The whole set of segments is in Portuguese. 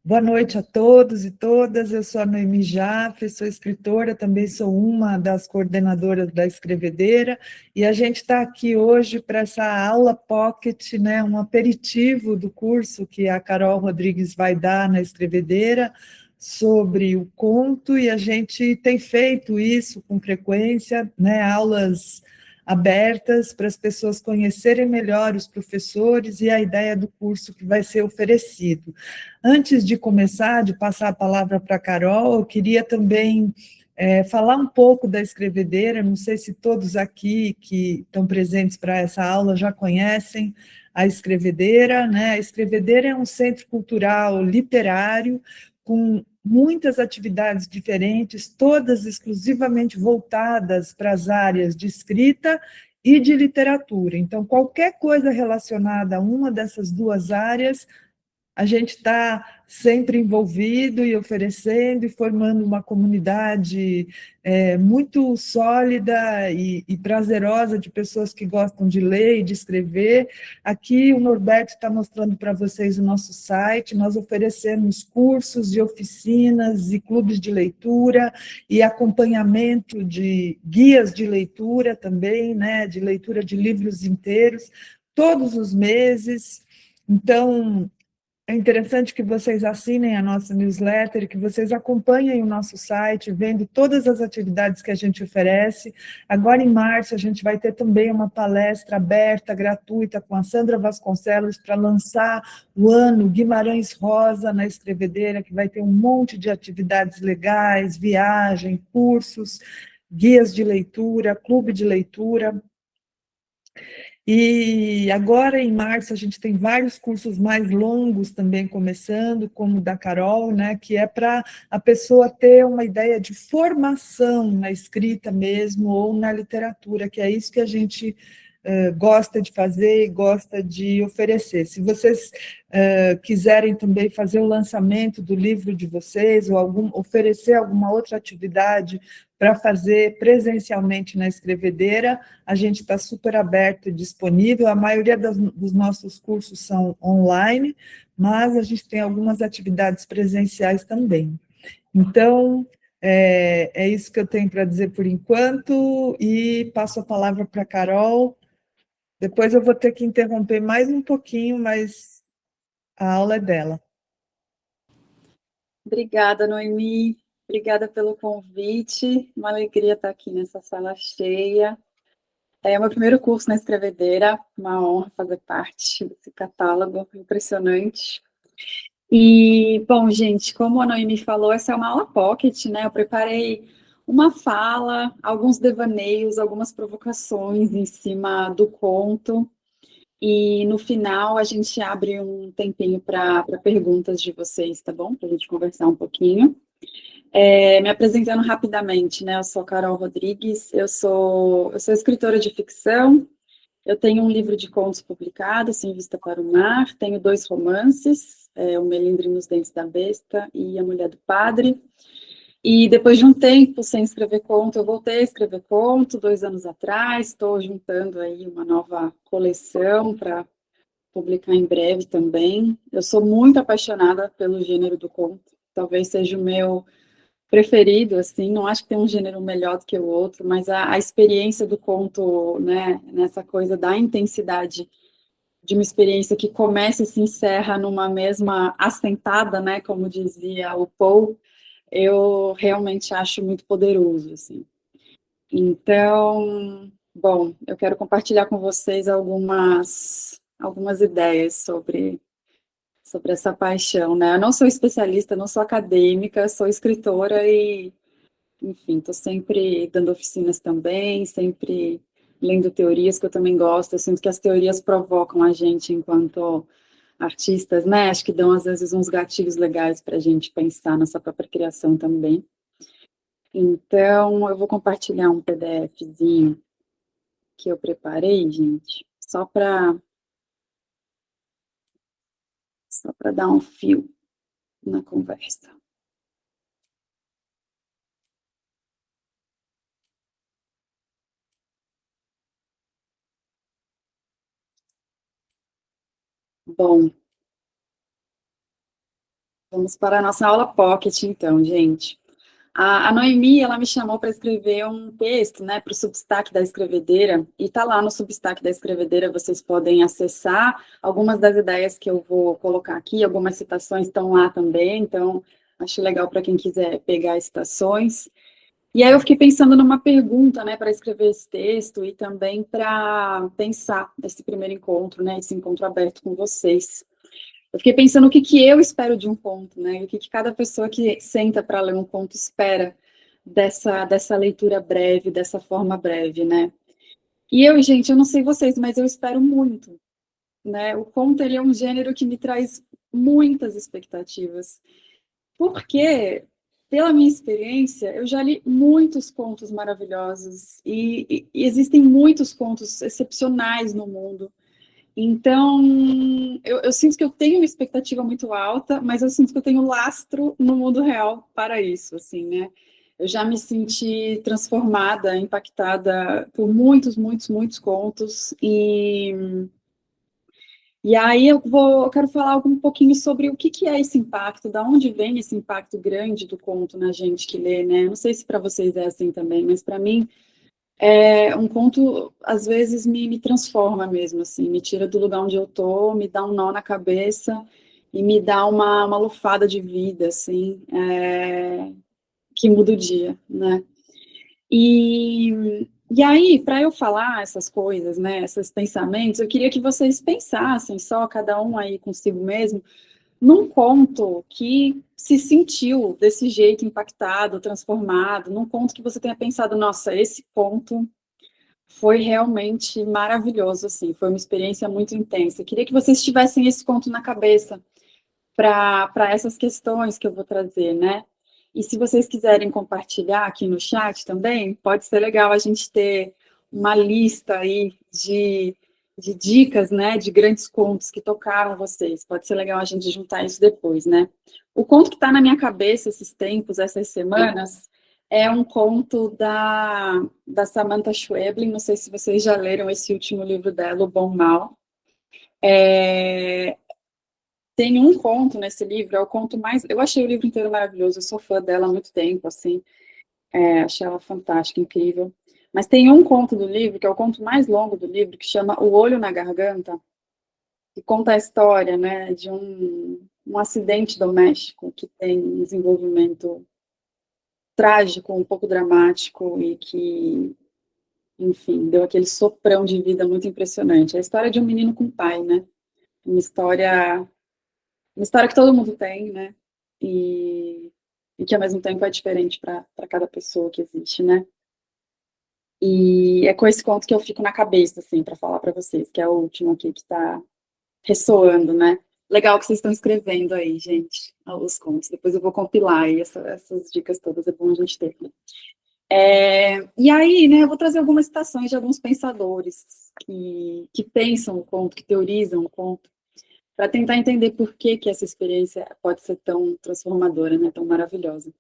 Boa noite a todos e todas. Eu sou a Noemi Jaffe, sou escritora, também sou uma das coordenadoras da Escrevedeira, e a gente está aqui hoje para essa aula pocket, né, um aperitivo do curso que a Carol Rodrigues vai dar na Escrevedeira sobre o conto, e a gente tem feito isso com frequência, né, aulas abertas para as pessoas conhecerem melhor os professores e a ideia do curso que vai ser oferecido. Antes de começar, de passar a palavra para a Carol, eu queria também falar um pouco da Escrevedeira. Não sei se todos aqui que estão presentes para essa aula já conhecem a Escrevedeira, né? A Escrevedeira é um centro cultural literário com muitas atividades diferentes, todas exclusivamente voltadas para as áreas de escrita e de literatura. Então, qualquer coisa relacionada a uma dessas duas áreas, a gente está sempre envolvido e oferecendo e formando uma comunidade muito sólida e prazerosa de pessoas que gostam de ler e de escrever. Aqui o Norberto está mostrando para vocês o nosso site. Nós oferecemos cursos e oficinas e clubes de leitura e acompanhamento de guias de leitura também, né, de leitura de livros inteiros, todos os meses. Então, é interessante que vocês assinem a nossa newsletter, que vocês acompanhem o nosso site, vendo todas as atividades que a gente oferece. Agora, em março, a gente vai ter também uma palestra aberta, gratuita, com a Sandra Vasconcelos, para lançar o ano Guimarães Rosa na Escrevedeira, que vai ter um monte de atividades legais, viagem, cursos, guias de leitura, clube de leitura. E agora, em março, a gente tem vários cursos mais longos também começando, como o da Carol, né, que é para a pessoa ter uma ideia de formação na escrita mesmo, ou na literatura, que é isso que a gente gosta de fazer e gosta de oferecer. Se vocês quiserem também fazer o lançamento do livro de vocês, ou oferecer alguma outra atividade para fazer presencialmente na Escrevedeira, a gente está super aberto e disponível. A maioria dos nossos cursos são online, mas a gente tem algumas atividades presenciais também. Então, é isso que eu tenho para dizer por enquanto, e passo a palavra para a Carol. Depois eu vou ter que interromper mais um pouquinho, mas a aula é dela. Obrigada, Noemi. Obrigada pelo convite. Uma alegria estar aqui nessa sala cheia. É o meu primeiro curso na Escrevedeira, uma honra fazer parte desse catálogo impressionante. E, bom, gente, como a Noemi falou, essa é uma aula pocket, né? Eu preparei uma fala, alguns devaneios, algumas provocações em cima do conto. E no final a gente abre um tempinho para perguntas de vocês, tá bom? Para a gente conversar um pouquinho. Me apresentando rapidamente, né? Eu sou Carol Rodrigues, eu sou escritora de ficção, eu tenho um livro de contos publicado, Sem Vista para o Mar, tenho 2 romances, O Melindre nos Dentes da Besta e A Mulher do Padre. E depois de um tempo sem escrever conto, eu voltei a escrever conto 2 anos atrás, estou juntando aí uma nova coleção para publicar em breve também. Eu sou muito apaixonada pelo gênero do conto, talvez seja o meu preferido, assim, não acho que tem um gênero melhor do que o outro, mas a experiência do conto, né, nessa coisa da intensidade de uma experiência que começa e se encerra numa mesma assentada, né, como dizia o Poe, eu realmente acho muito poderoso, assim. Então, bom, eu quero compartilhar com vocês algumas ideias sobre essa paixão, né? Eu não sou especialista, não sou acadêmica, sou escritora e, enfim, estou sempre dando oficinas também, sempre lendo teorias que eu também gosto. Eu sinto que as teorias provocam a gente enquanto artistas, né? Acho que dão, às vezes, uns gatilhos legais para a gente pensar nossa própria criação também. Então, eu vou compartilhar um PDFzinho que eu preparei, gente, só para dar um fio na conversa. Bom, Vamos para a nossa aula Pocket, então, gente. A Noemi, ela me chamou para escrever um texto, né, para o Substack da Escrevedeira, e tá lá no Substack da Escrevedeira, vocês podem acessar algumas das ideias que eu vou colocar aqui, algumas citações estão lá também, então acho legal para quem quiser pegar as citações. E aí eu fiquei pensando numa pergunta, né, para escrever esse texto e também para pensar esse primeiro encontro, né, esse encontro aberto com vocês. Eu fiquei pensando o que que eu espero de um conto, né? E o que que cada pessoa que senta para ler um conto espera dessa leitura breve, dessa forma breve, né? E eu, gente, eu não sei vocês, mas eu espero muito, né? O conto, ele é um gênero que me traz muitas expectativas. Porque, pela minha experiência, eu já li muitos contos maravilhosos e existem muitos contos excepcionais no mundo. Então, eu sinto que eu tenho uma expectativa muito alta, mas eu sinto que eu tenho lastro no mundo real para isso, assim, né? Eu já me senti transformada, impactada por muitos, muitos, muitos contos, e aí eu quero falar um pouquinho sobre o que que é esse impacto, da onde vem esse impacto grande do conto na gente que lê, né? Não sei se para vocês é assim também, mas para mim um conto, às vezes, me transforma mesmo, assim, me tira do lugar onde eu tô, me dá um nó na cabeça e me dá uma lufada de vida, assim, que muda o dia, né? E aí, para eu falar essas coisas, né, esses pensamentos, eu queria que vocês pensassem só, cada um aí consigo mesmo, num conto que se sentiu desse jeito impactado, transformado, num conto que você tenha pensado, nossa, esse conto foi realmente maravilhoso, assim, foi uma experiência muito intensa. Queria que vocês tivessem esse conto na cabeça para essas questões que eu vou trazer, né? E se vocês quiserem compartilhar aqui no chat também, pode ser legal a gente ter uma lista aí de dicas, né, de grandes contos que tocaram vocês. Pode ser legal a gente juntar isso depois, né? O conto que está na minha cabeça esses tempos, essas semanas, é um conto da Samantha Schweblin, não sei se vocês já leram esse último livro dela, O Bom Mal. Tem um conto nesse livro, é o conto mais... Eu achei o livro inteiro maravilhoso, eu sou fã dela há muito tempo, assim, achei ela fantástica, incrível. Mas tem um conto do livro, que é o conto mais longo do livro, que chama O Olho na Garganta, que conta a história, né, de um acidente doméstico que tem um desenvolvimento trágico, um pouco dramático e que, enfim, deu aquele soprão de vida muito impressionante. É a história de um menino com pai, né? Uma história que todo mundo tem, né? E que ao mesmo tempo é diferente para cada pessoa que existe, né? E é com esse conto que eu fico na cabeça, assim, para falar para vocês, que é o último aqui que está ressoando, né? Legal que vocês estão escrevendo aí, gente, os contos. Depois eu vou compilar aí essas dicas todas, é bom a gente ter. E aí, né, eu vou trazer algumas citações de alguns pensadores que pensam o conto, que teorizam o conto, para tentar entender por que essa experiência pode ser tão transformadora, né, tão maravilhosa.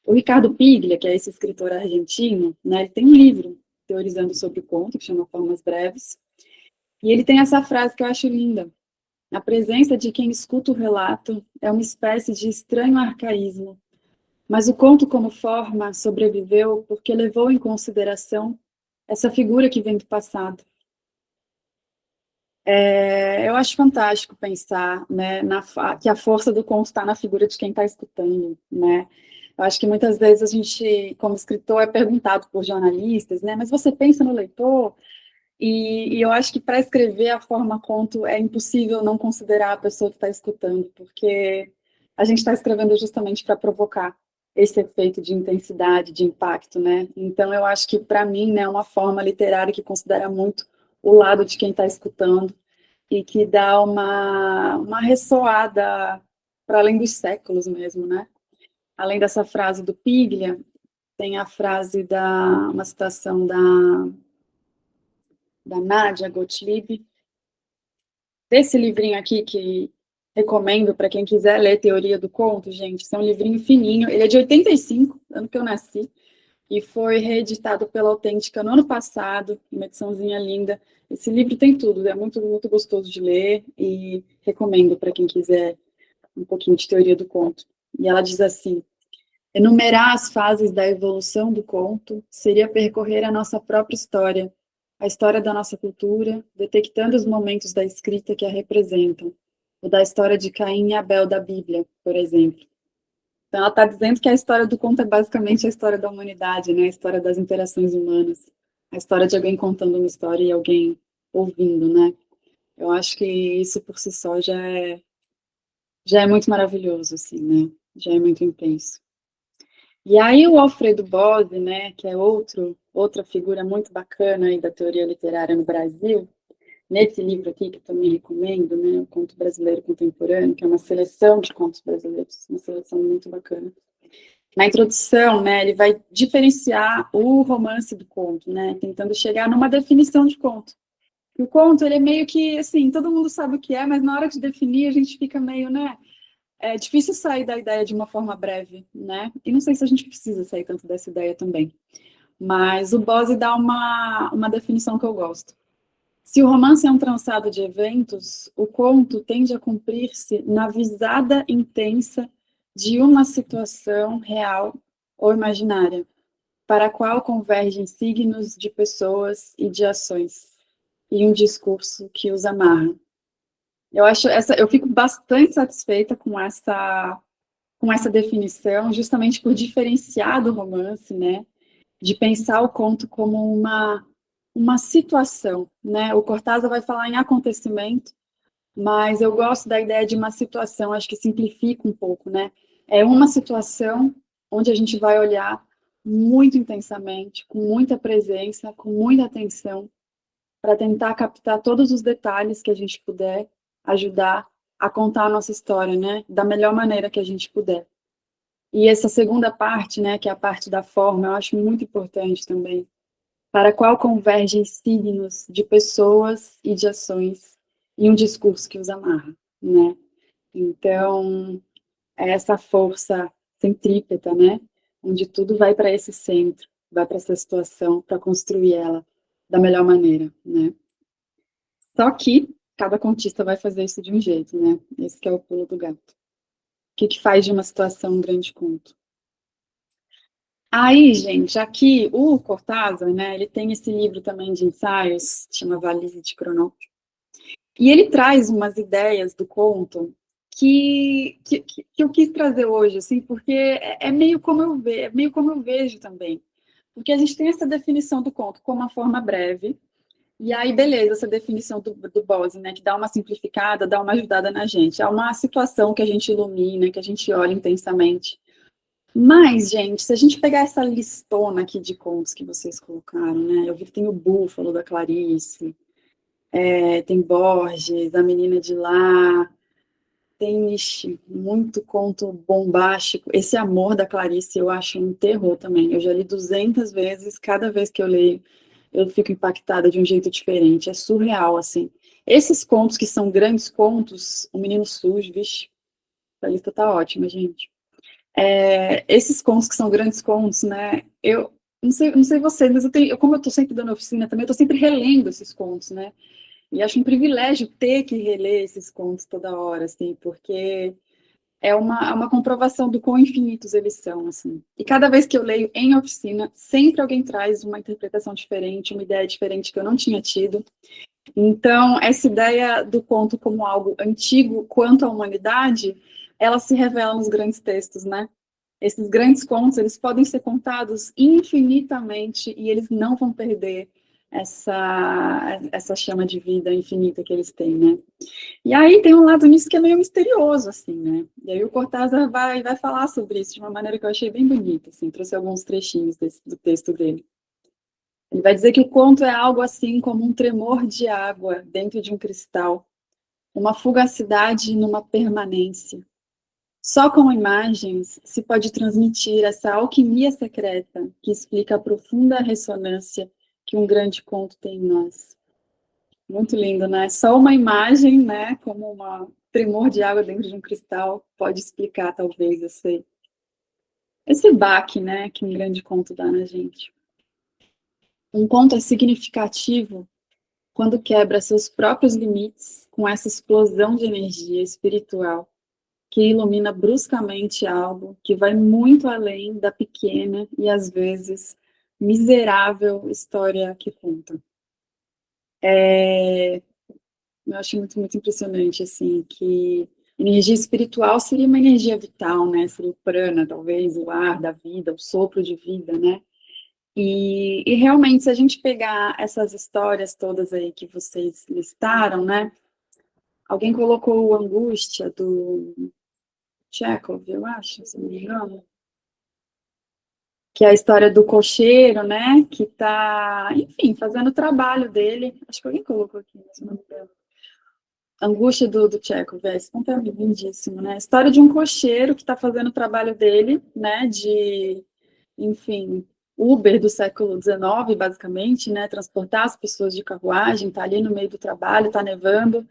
O Ricardo Piglia, que é esse escritor argentino, né, ele tem um livro teorizando sobre o conto, que chama Formas Breves, e ele tem essa frase que eu acho linda: a presença de quem escuta o relato é uma espécie de estranho arcaísmo, mas o conto como forma sobreviveu porque levou em consideração essa figura que vem do passado. Eu acho fantástico pensar, né, que a força do conto está na figura de quem está escutando, né? Eu acho que muitas vezes a gente, como escritor, é perguntado por jornalistas, né, mas você pensa no leitor? E eu acho que para escrever a forma conto é impossível não considerar a pessoa que está escutando, porque a gente está escrevendo justamente para provocar esse efeito de intensidade, de impacto, né? Então eu acho que para mim, né, é uma forma literária que considera muito o lado de quem está escutando e que dá uma ressoada para além dos séculos mesmo, né? Além dessa frase do Piglia, tem a frase uma citação da Nadia Gottlieb, desse livrinho aqui que recomendo para quem quiser ler Teoria do Conto, gente. Esse é um livrinho fininho, ele é de 85, ano que eu nasci, e foi reeditado pela Autêntica no ano passado, uma ediçãozinha linda. Esse livro tem tudo, é muito, muito gostoso de ler e recomendo para quem quiser um pouquinho de teoria do conto. E ela diz assim: enumerar as fases da evolução do conto seria percorrer a nossa própria história, a história da nossa cultura, detectando os momentos da escrita que a representam, ou da história de Caim e Abel da Bíblia, por exemplo. Então, ela está dizendo que a história do conto é basicamente a história da humanidade, né? A história das interações humanas, a história de alguém contando uma história e alguém ouvindo, né? Eu acho que isso por si só já é muito maravilhoso, assim, né? Já é muito intenso. E aí o Alfredo Bose, né, que é outra figura muito bacana aí da teoria literária no Brasil, nesse livro aqui que eu também recomendo, né, o Conto Brasileiro Contemporâneo, que é uma seleção de contos brasileiros, uma seleção muito bacana. Na introdução, né, ele vai diferenciar o romance do conto, né, tentando chegar numa definição de conto. E o conto, ele é meio que, assim, todo mundo sabe o que é, mas na hora de definir a gente fica meio, né, é difícil sair da ideia de uma forma breve, né? E não sei se a gente precisa sair tanto dessa ideia também. Mas o Bose dá uma definição que eu gosto. Se o romance é um trançado de eventos, o conto tende a cumprir-se na visada intensa de uma situação real ou imaginária, para a qual convergem signos de pessoas e de ações, e um discurso que os amarra. Eu fico bastante satisfeita com essa definição, justamente por diferenciar do romance, né? De pensar o conto como uma situação, né? O Cortázar vai falar em acontecimento, mas eu gosto da ideia de uma situação, acho que simplifica um pouco, né? É uma situação onde a gente vai olhar muito intensamente, com muita presença, com muita atenção, para tentar captar todos os detalhes que a gente puder, ajudar a contar a nossa história, né? Da melhor maneira que a gente puder. E essa segunda parte, né, que é a parte da forma, eu acho muito importante também, para a qual convergem signos de pessoas e de ações e um discurso que os amarra, né? Então, é essa força centrípeta, né, onde tudo vai para esse centro, vai para essa situação, para construir ela da melhor maneira, né? Só que cada contista vai fazer isso de um jeito, né? Esse que é o pulo do gato. O que faz de uma situação um grande conto? Aí, gente, aqui o Cortázar, né, ele tem esse livro também de ensaios, chama Valise de Cronópio, e ele traz umas ideias do conto que eu quis trazer hoje, assim, porque é meio como é meio como eu vejo também. Porque a gente tem essa definição do conto como uma forma breve, e aí, beleza, essa definição do Bose, né, que dá uma simplificada, dá uma ajudada na gente. É uma situação que a gente ilumina, que a gente olha intensamente. Mas, gente, se a gente pegar essa listona aqui de contos que vocês colocaram, né? Eu vi que tem o Búfalo, da Clarice, tem Borges, A Menina de Lá, tem, ixi, muito conto bombástico. Esse Amor, da Clarice, eu acho um terror também. Eu já li 200 vezes, cada vez que eu leio, eu fico impactada de um jeito diferente. É surreal, assim. Esses contos que são grandes contos, O Menino Sujo, vixe, a lista tá ótima, gente. Esses contos que são grandes contos, né? Eu não sei você, mas como eu estou sempre dando oficina também, eu estou sempre relendo esses contos, né? E acho um privilégio ter que reler esses contos toda hora, assim, porque é uma comprovação do quão infinitos eles são, assim. E cada vez que eu leio em oficina, sempre alguém traz uma interpretação diferente, uma ideia diferente que eu não tinha tido. Então, essa ideia do conto como algo antigo quanto à humanidade, ela se revela nos grandes textos, né? Esses grandes contos, eles podem ser contados infinitamente e eles não vão perder essa chama de vida infinita que eles têm, né? E aí tem um lado nisso que é meio misterioso, assim, né? E aí o Cortázar vai falar sobre isso de uma maneira que eu achei bem bonita, assim, trouxe alguns trechinhos do texto dele. Ele vai dizer que o conto é algo assim como um tremor de água dentro de um cristal, uma fugacidade numa permanência. Só com imagens se pode transmitir essa alquimia secreta que explica a profunda ressonância que um grande conto tem em nós. Muito lindo, né? Só uma imagem, né, como um tremor de água dentro de um cristal, pode explicar, talvez, esse baque, né, que um grande conto dá na gente. Um conto é significativo quando quebra seus próprios limites com essa explosão de energia espiritual que ilumina bruscamente algo que vai muito além da pequena e, às vezes, miserável história que conta. Eu acho muito, muito impressionante, assim, que energia espiritual seria uma energia vital, né? Seria o prana, talvez, o ar da vida, o sopro de vida, né? E realmente, se a gente pegar essas histórias todas aí que vocês listaram, né? Alguém colocou o Angústia, do Chekhov, eu acho, se não me engano, que é a história do cocheiro, né? Que está, enfim, fazendo o trabalho dele. Acho que alguém colocou aqui, mas eu não me engano. Angústia do Chekhov, esse ponto é lindíssimo, né? A história de um cocheiro que está fazendo o trabalho dele, né? De, enfim, Uber do século XIX, basicamente, né? Transportar as pessoas de carruagem, tá ali no meio do trabalho, tá nevando,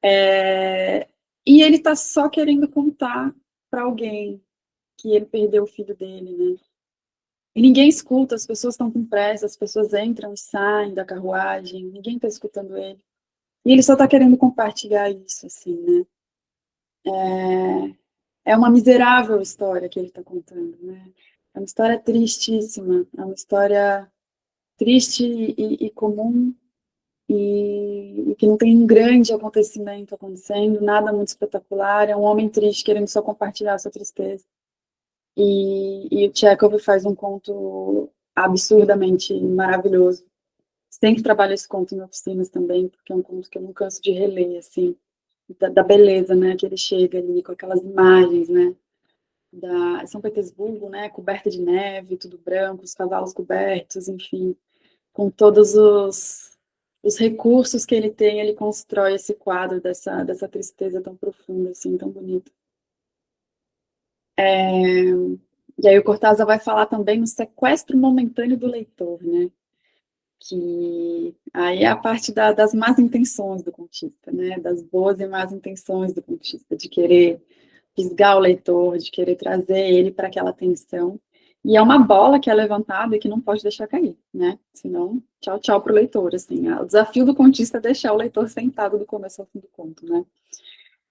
e ele está só querendo contar para alguém que ele perdeu o filho dele, né? E ninguém escuta, as pessoas estão com pressa, as pessoas entram e saem da carruagem, ninguém está escutando ele. E ele só está querendo compartilhar isso, assim, né? É uma miserável história que ele está contando, né? É uma história tristíssima, é uma história triste e comum, e que não tem um grande acontecimento acontecendo, nada muito espetacular, é um homem triste querendo só compartilhar a sua tristeza. E o Chekhov faz um conto absurdamente maravilhoso. Sempre trabalho esse conto em oficinas também, porque é um conto que eu não canso de reler, assim, da beleza, né, que ele chega ali com aquelas imagens, né, da São Petersburgo, né, coberta de neve, tudo branco, os cavalos cobertos, enfim, com todos os recursos que ele tem, ele constrói esse quadro dessa tristeza tão profunda, assim, tão bonita. E aí o Cortázar vai falar também no sequestro momentâneo do leitor, né, que aí é a parte das más intenções do contista, né, das boas e más intenções do contista, de querer fisgar o leitor, de querer trazer ele para aquela tensão, e é uma bola que é levantada e que não pode deixar cair, né, senão tchau, tchau para o leitor, assim, o desafio do contista é deixar o leitor sentado do começo ao fim do conto, né,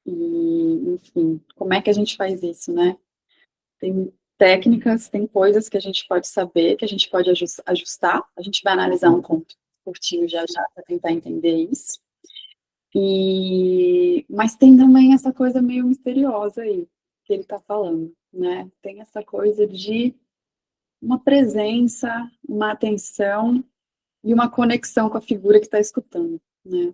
e, enfim, como é que a gente faz isso, né, tem técnicas, tem coisas que a gente pode saber, que a gente pode ajustar. A gente vai analisar um conto curtinho já já para tentar entender isso. Mas tem também essa coisa meio misteriosa aí que ele está falando, né? Tem essa coisa de uma presença, uma atenção e uma conexão com a figura que está escutando, né?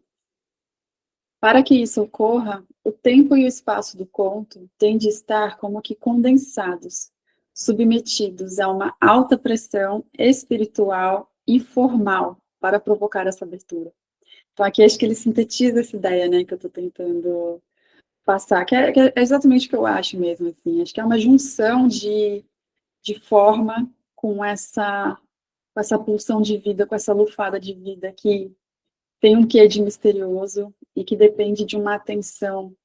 Para que isso ocorra, o tempo e o espaço do conto têm de estar como que condensados, submetidos a uma alta pressão espiritual e formal para provocar essa abertura. Então, aqui acho que ele sintetiza essa ideia, né, que eu estou tentando passar, que é exatamente o que eu acho mesmo, assim. Acho que é uma junção de forma com essa pulsão de vida, com essa lufada de vida que tem um quê de misterioso e que depende de uma atenção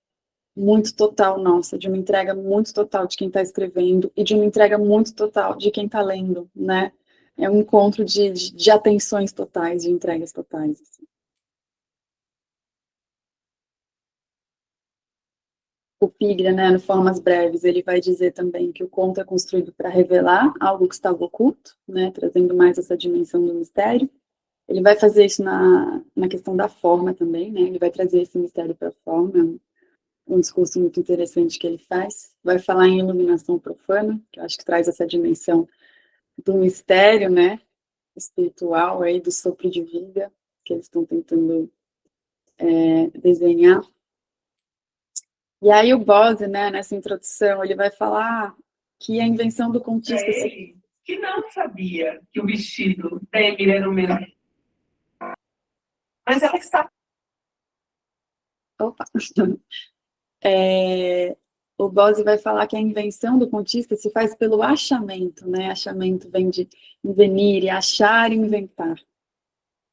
muito total nossa, de uma entrega muito total de quem está escrevendo e de uma entrega muito total de quem está lendo, né? É um encontro de atenções totais, de entregas totais. Assim. O Pigra, né, no Formas Breves, ele vai dizer também que o conto é construído para revelar algo que estava oculto, né, trazendo mais essa dimensão do mistério. Ele vai fazer isso na questão da forma também, né, ele vai trazer esse mistério para a forma, um discurso muito interessante que ele faz. Vai falar em iluminação profana, que eu acho que traz essa dimensão do mistério, né, espiritual, aí, do sopro de vida, que eles estão tentando desenhar. E aí o Bose, né, nessa introdução, ele vai falar que a invenção do contista... Que não sabia que o vestido da Emília era o mesmo. Mas ela está... Opa! O Bose vai falar que a invenção do contista se faz pelo achamento, né? Achamento vem de invenir, e achar e inventar.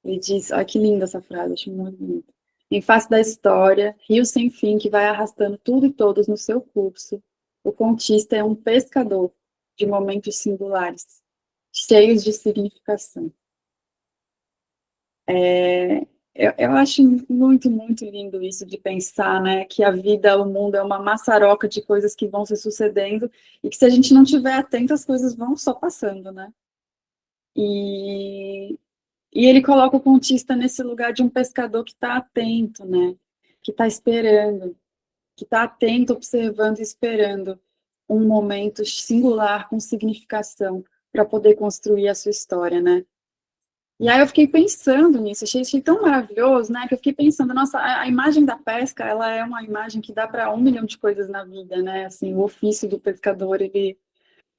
Ele diz, olha que linda essa frase, acho muito bonita. Em face da história, rio sem fim que vai arrastando tudo e todos no seu curso, o contista é um pescador de momentos singulares, cheios de significação. Eu acho muito, muito lindo isso de pensar, né, que a vida, o mundo é uma maçaroca de coisas que vão se sucedendo e que se a gente não estiver atento, as coisas vão só passando, né? E, e ele coloca o contista nesse lugar de um pescador que está atento, né? Que está esperando, que está atento, observando e esperando um momento singular com significação para poder construir a sua história, né? E aí eu fiquei pensando nisso, achei tão maravilhoso, né, que eu fiquei pensando, nossa, a imagem da pesca, ela é uma imagem que dá para 1 milhão de coisas na vida, né, assim, o ofício do pescador, ele,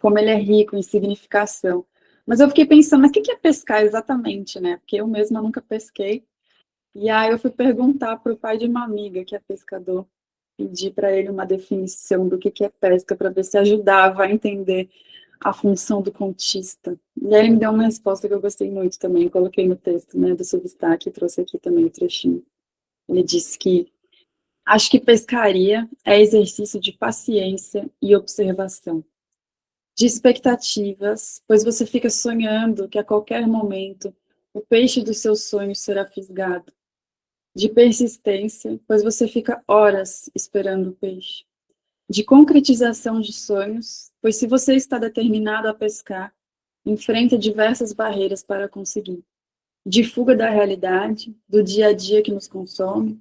como ele é rico em significação. Mas eu fiquei pensando, mas o que é pescar exatamente, né, porque eu mesma nunca pesquei, e aí eu fui perguntar para o pai de uma amiga que é pescador, pedi para ele uma definição do que é pesca, para ver se ajudava a entender a função do contista. E aí ele me deu uma resposta que eu gostei muito também, coloquei no texto, né, do Substack, e trouxe aqui também o trechinho. Ele disse que, acho que pescaria é exercício de paciência e observação, de expectativas, pois você fica sonhando que a qualquer momento o peixe dos seus sonhos será fisgado, de persistência, pois você fica horas esperando o peixe, de concretização de sonhos, pois se você está determinado a pescar, enfrenta diversas barreiras para conseguir. De fuga da realidade, do dia a dia que nos consome,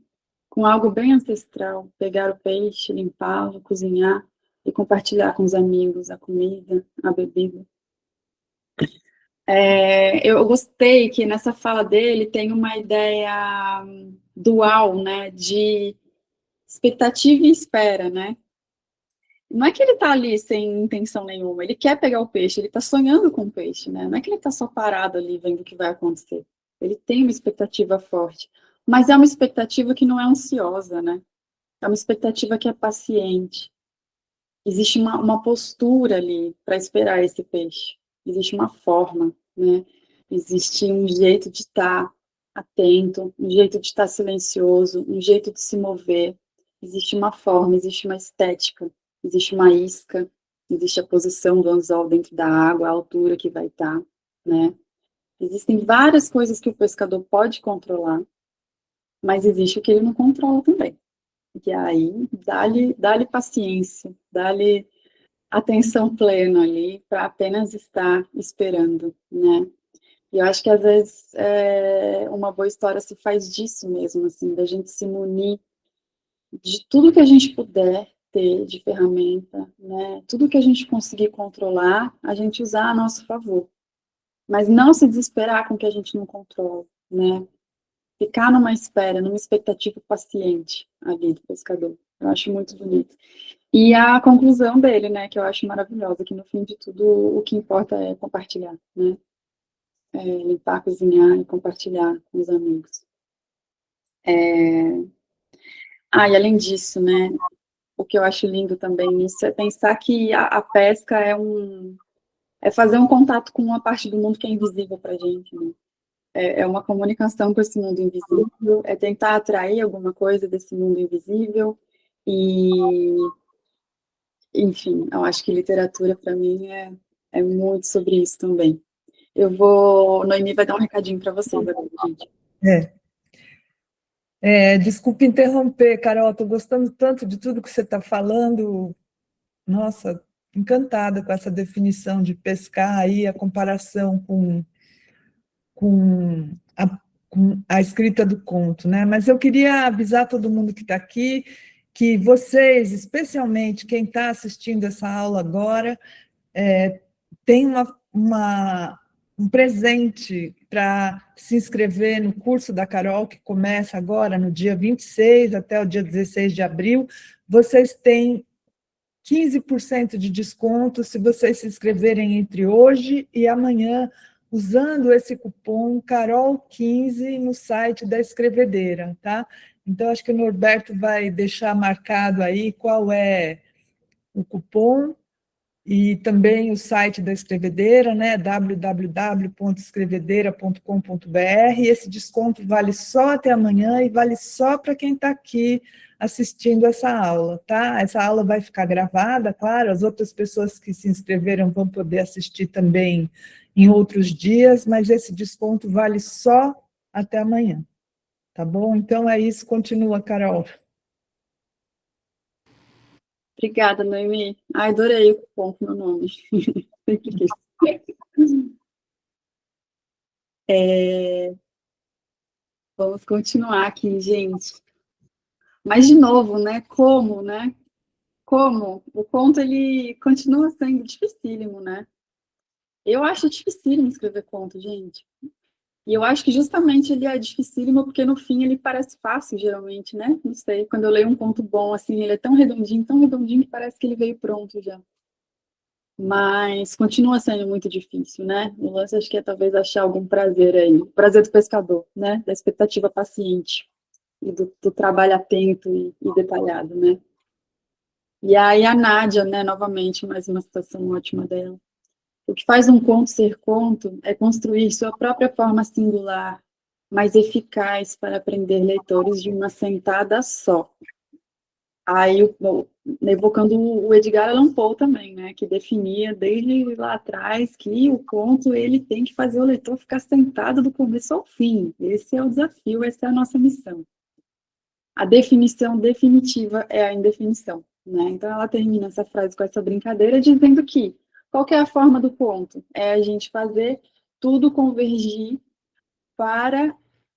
com algo bem ancestral, pegar o peixe, limpá-lo, cozinhar e compartilhar com os amigos a comida, a bebida. Eu gostei que nessa fala dele tem uma ideia dual, né, de expectativa e espera, né? Não é que ele está ali sem intenção nenhuma, ele quer pegar o peixe, ele está sonhando com o peixe, né? Não é que ele está só parado ali vendo o que vai acontecer. Ele tem uma expectativa forte, mas é uma expectativa que não é ansiosa, né? É uma expectativa que é paciente. Existe uma postura ali para esperar esse peixe. Existe uma forma, né? Existe um jeito de estar atento, um jeito de estar silencioso, um jeito de se mover. Existe uma forma, existe uma estética, existe uma isca, existe a posição do anzol dentro da água, a altura que vai estar, né? Existem várias coisas que o pescador pode controlar, mas existe o que ele não controla também. E aí, dá-lhe paciência, dá-lhe atenção plena ali, para apenas estar esperando, né? E eu acho que, às vezes, uma boa história se faz disso mesmo, assim, da gente se munir de tudo que a gente puder ter de ferramenta, né? Tudo que a gente conseguir controlar, a gente usar a nosso favor. Mas não se desesperar com o que a gente não controla, né? Ficar numa espera, numa expectativa paciente ali do pescador. Eu acho muito bonito. E a conclusão dele, né, que eu acho maravilhosa, que no fim de tudo o que importa é compartilhar, né? Limpar, cozinhar e compartilhar com os amigos. E além disso, né, o que eu acho lindo também nisso é pensar que a pesca é fazer um contato com uma parte do mundo que é invisível para a gente, né? É uma comunicação com esse mundo invisível, é tentar atrair alguma coisa desse mundo invisível, e, enfim, eu acho que literatura, para mim, é muito sobre isso também. Noemi vai dar um recadinho para vocês agora, gente. Desculpe interromper, Carol, estou gostando tanto de tudo que você está falando, nossa, encantada com essa definição de pescar aí, a comparação com a escrita do conto, né? Mas eu queria avisar todo mundo que está aqui que vocês, especialmente quem está assistindo essa aula agora, tem um presente para se inscrever no curso da Carol, que começa agora no dia 26 até o dia 16 de abril. Vocês têm 15% de desconto se vocês se inscreverem entre hoje e amanhã, usando esse cupom CAROL15 no site da Escrevedeira, tá? Então, acho que o Norberto vai deixar marcado aí qual é o cupom e também o site da Escrevedeira, né, www.escrevedeira.com.br. Esse desconto vale só até amanhã e vale só para quem está aqui assistindo essa aula, tá? Essa aula vai ficar gravada, claro, as outras pessoas que se inscreveram vão poder assistir também em outros dias, mas esse desconto vale só até amanhã. Tá bom? Então é isso, continua, Carol. Obrigada, Noemi. Ai, adorei o cupom com meu nome. Sempre quis. Vamos continuar aqui, gente. Mas, de novo, né? Como, né? Como? O conto, ele continua sendo dificílimo, né? Eu acho dificílimo escrever conto, gente. E eu acho que justamente ele é dificílimo porque no fim ele parece fácil, geralmente, né? Não sei, quando eu leio um conto bom, assim, ele é tão redondinho, que parece que ele veio pronto já. Mas continua sendo muito difícil, né? O lance acho que é talvez achar algum prazer aí. O prazer do pescador, né? Da expectativa paciente e do trabalho atento e detalhado, né? E aí a Nádia, né? Novamente, mais uma citação ótima dela. O que faz um conto ser conto é construir sua própria forma singular, mais eficaz para prender leitores de uma sentada só. Aí, evocando o Edgar Allan Poe também, né, que definia desde lá atrás que o conto ele tem que fazer o leitor ficar sentado do começo ao fim. Esse é o desafio, essa é a nossa missão. A definição definitiva é a indefinição, né? Então ela termina essa frase com essa brincadeira dizendo que qual que é a forma do conto? É a gente fazer tudo convergir para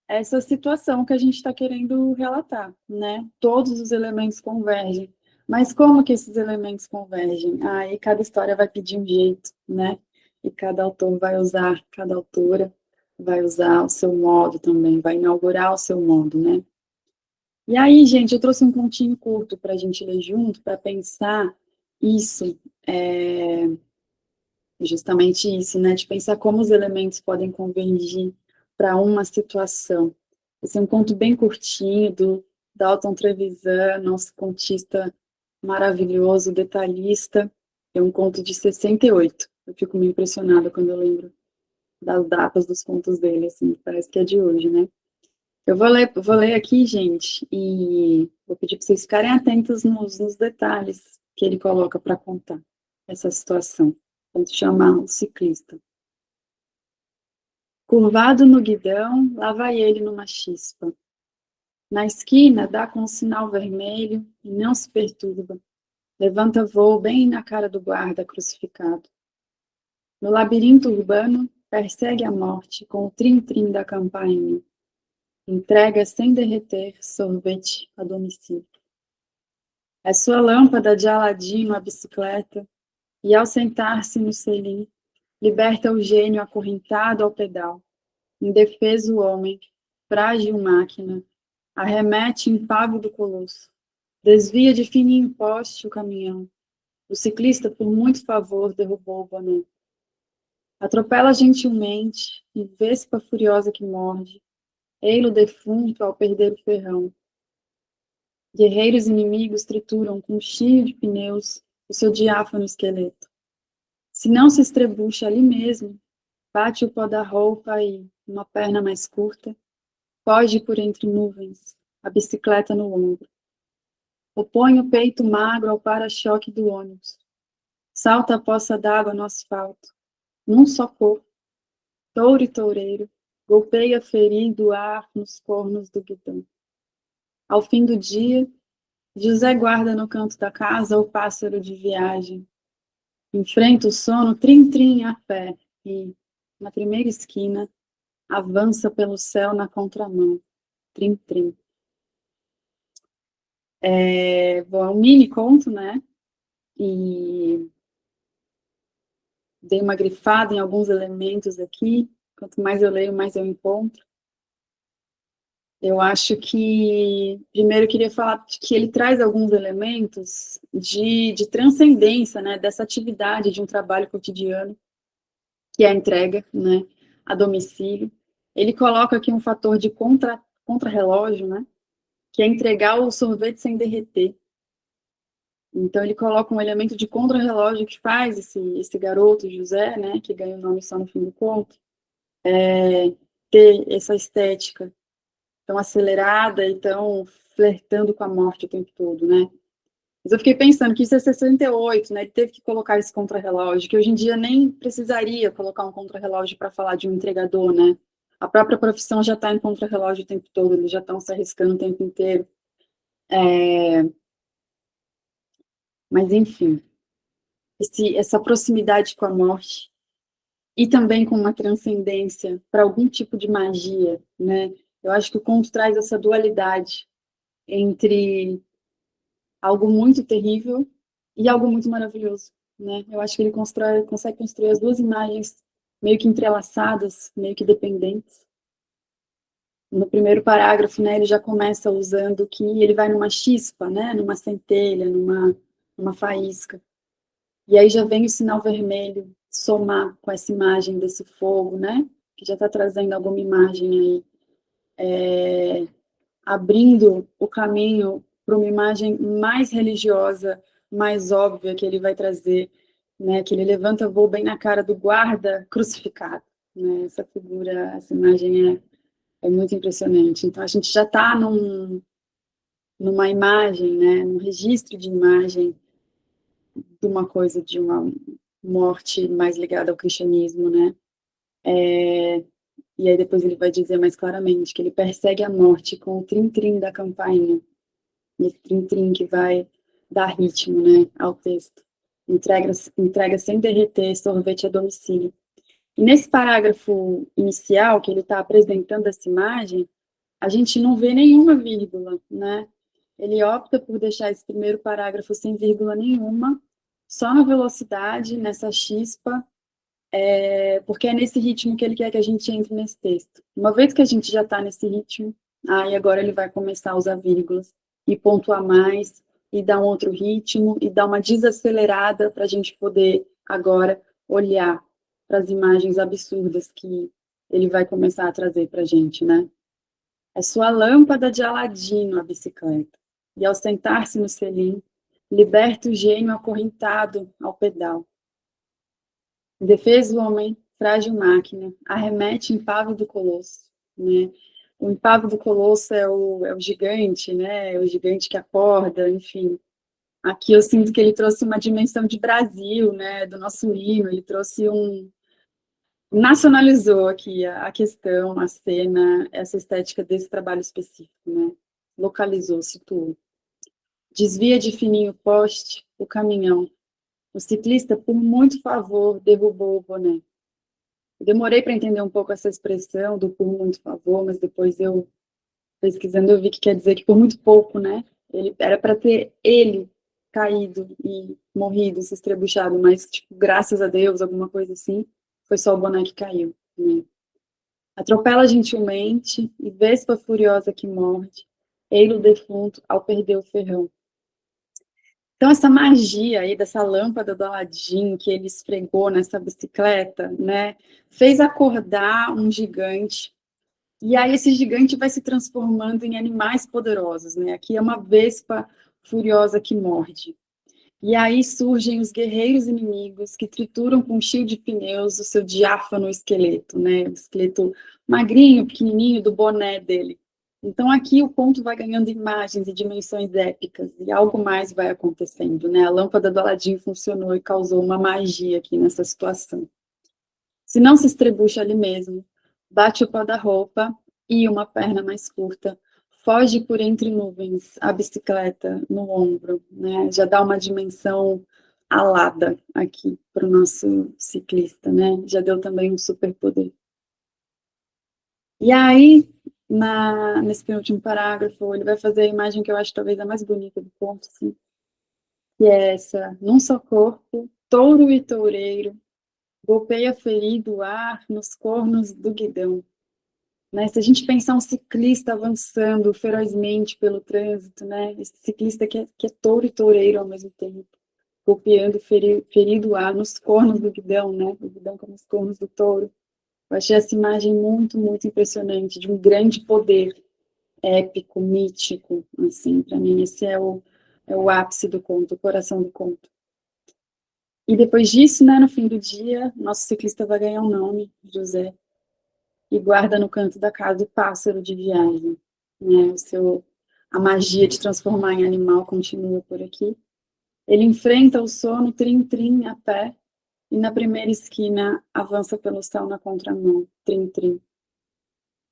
essa situação que a gente está querendo relatar, né? Todos os elementos convergem. Mas como que esses elementos convergem? Aí cada história vai pedir um jeito, né? E cada autor vai usar, cada autora vai usar o seu modo também, vai inaugurar o seu modo, né? E aí, gente, eu trouxe um continho curto para a gente ler junto, para pensar isso, justamente isso, né? De pensar como os elementos podem convergir para uma situação. Esse é um conto bem curtinho do Dalton Trevisan, nosso contista maravilhoso, detalhista. É um conto de 68. Eu fico meio impressionada quando eu lembro das datas dos contos dele, assim, parece que é de hoje, né? Eu vou ler aqui, gente, e vou pedir para vocês ficarem atentos nos detalhes que ele coloca para contar essa situação. Vamos chamar o ciclista. Curvado no guidão, lá vai ele numa chispa. Na esquina, dá com um sinal vermelho e não se perturba. Levanta voo bem na cara do guarda crucificado. No labirinto urbano, persegue a morte com o trim-trim da campainha. Entrega sem derreter sorvete a domicílio. É sua lâmpada de Aladino a bicicleta, e ao sentar-se no selim, liberta o gênio acorrentado ao pedal. Indefeso o homem, frágil máquina, arremete impávido colosso. Desvia de fininho poste o caminhão. O ciclista, por muito favor, derrubou o boné. Atropela gentilmente, e vespa furiosa que morde, ei-lo defunto ao perder o ferrão. Guerreiros inimigos trituram com um chio de pneus o seu diáfano esqueleto. Se não se estrebucha ali mesmo, bate o pó da roupa e, uma perna mais curta, foge por entre nuvens, a bicicleta no ombro. Opõe o peito magro ao para-choque do ônibus. Salta a poça d'água no asfalto. Num só corpo, touro e toureiro, golpeia ferido o ar nos cornos do guidão. Ao fim do dia, José guarda no canto da casa o pássaro de viagem. Enfrenta o sono trim-trim a pé e, na primeira esquina, avança pelo céu na contramão. Trim-trim. Bom, é um mini conto, né? E dei uma grifada em alguns elementos aqui. Quanto mais eu leio, mais eu encontro. Eu acho que, primeiro, eu queria falar que ele traz alguns elementos de transcendência, né, dessa atividade de um trabalho cotidiano, que é a entrega, né, a domicílio. Ele coloca aqui um fator de contra-relógio, né, que é entregar o sorvete sem derreter. Então, ele coloca um elemento de contra-relógio que faz esse garoto, José, né, que ganha o nome só no fim do conto, ter essa estética tão acelerada e tão flertando com a morte o tempo todo, né? Mas eu fiquei pensando que isso é 68, né? Ele teve que colocar esse contra-relógio, que hoje em dia nem precisaria colocar um contra-relógio para falar de um entregador, né? A própria profissão já está em contra-relógio o tempo todo, eles já estão se arriscando o tempo inteiro. Mas, enfim, essa proximidade com a morte e também com uma transcendência para algum tipo de magia, né? Eu acho que o conto traz essa dualidade entre algo muito terrível e algo muito maravilhoso, né? Eu acho que ele consegue construir as duas imagens meio que entrelaçadas, meio que dependentes. No primeiro parágrafo, né, ele já começa usando que ele vai numa chispa, né, numa centelha, numa faísca. E aí já vem o sinal vermelho somar com essa imagem desse fogo, né, que já está trazendo alguma imagem aí, abrindo o caminho para uma imagem mais religiosa, mais óbvia que ele vai trazer, né, que ele levanta voo bem na cara do guarda crucificado, né, essa figura, essa imagem é muito impressionante. Então, a gente já está numa imagem, né, num registro de imagem de uma coisa, de uma morte mais ligada ao cristianismo, né? E aí depois ele vai dizer mais claramente que ele persegue a morte com o trim-trim da campainha. Esse trim-trim que vai dar ritmo, né, ao texto. Entrega sem derreter sorvete a domicílio. E nesse parágrafo inicial, que ele está apresentando essa imagem, a gente não vê nenhuma vírgula, né? Ele opta por deixar esse primeiro parágrafo sem vírgula nenhuma, só na velocidade, nessa chispa, porque é nesse ritmo que ele quer que a gente entre nesse texto. Uma vez que a gente já está nesse ritmo, aí agora ele vai começar a usar vírgulas e pontuar mais, e dar um outro ritmo, e dar uma desacelerada para a gente poder agora olhar para as imagens absurdas que ele vai começar a trazer para a gente, né? É sua lâmpada de Aladino a bicicleta, e ao sentar-se no selim, liberta o gênio acorrentado ao pedal. Indefeso homem, frágil máquina, arremete impávido colosso, né? O impávido colosso é o gigante, né? É o gigante que acorda, enfim. Aqui eu sinto que ele trouxe uma dimensão de Brasil, né? Do nosso hino, ele trouxe nacionalizou aqui a questão, a cena, essa estética desse trabalho específico, né? Localizou, situou. Desvia de fininho poste o caminhão. O ciclista, por muito favor, derrubou o boné. Eu demorei para entender um pouco essa expressão do por muito favor, mas depois eu, pesquisando, eu vi que quer dizer que por muito pouco, né? Ele era para ter ele caído e morrido, se estrebuchado, mas, tipo, graças a Deus, alguma coisa assim, foi só o boné que caiu, né? Atropela gentilmente, e vespa furiosa que morde, ei-lo defunto ao perder o ferrão. Então, essa magia aí dessa lâmpada do Aladim que ele esfregou nessa bicicleta, né, fez acordar um gigante, e aí esse gigante vai se transformando em animais poderosos, né? Aqui é uma vespa furiosa que morde. E aí surgem os guerreiros inimigos que trituram com um fio de pneus o seu diáfano esqueleto, né? O esqueleto magrinho, pequenininho do boné dele. Então aqui o conto vai ganhando imagens e dimensões épicas e algo mais vai acontecendo, né? A lâmpada do Aladim funcionou e causou uma magia aqui nessa situação. Se não se estrebucha ali mesmo, bate o pó da roupa e uma perna mais curta foge por entre nuvens, a bicicleta no ombro, né? Já dá uma dimensão alada aqui para o nosso ciclista, né? Já deu também um superpoder. E aí, nesse penúltimo parágrafo, ele vai fazer a imagem que eu acho talvez a mais bonita do conto, assim, que é essa: num só corpo, touro e toureiro, golpeia ferido o ar nos cornos do guidão. Né? Se a gente pensar um ciclista avançando ferozmente pelo trânsito, né? Esse ciclista que é touro e toureiro ao mesmo tempo, golpeando ferido o ar nos cornos do guidão, né? O guidão como os cornos do touro. Eu achei essa imagem muito, muito impressionante, de um grande poder épico, mítico, assim, para mim esse é o ápice do conto, o coração do conto. E depois disso, né, no fim do dia, nosso ciclista vai ganhar um nome, José, e guarda no canto da casa o pássaro de viagem, né, a magia de transformar em animal continua por aqui. Ele enfrenta o sono trim-trim a pé, e na primeira esquina avança pelo céu na contramão, trim-trim.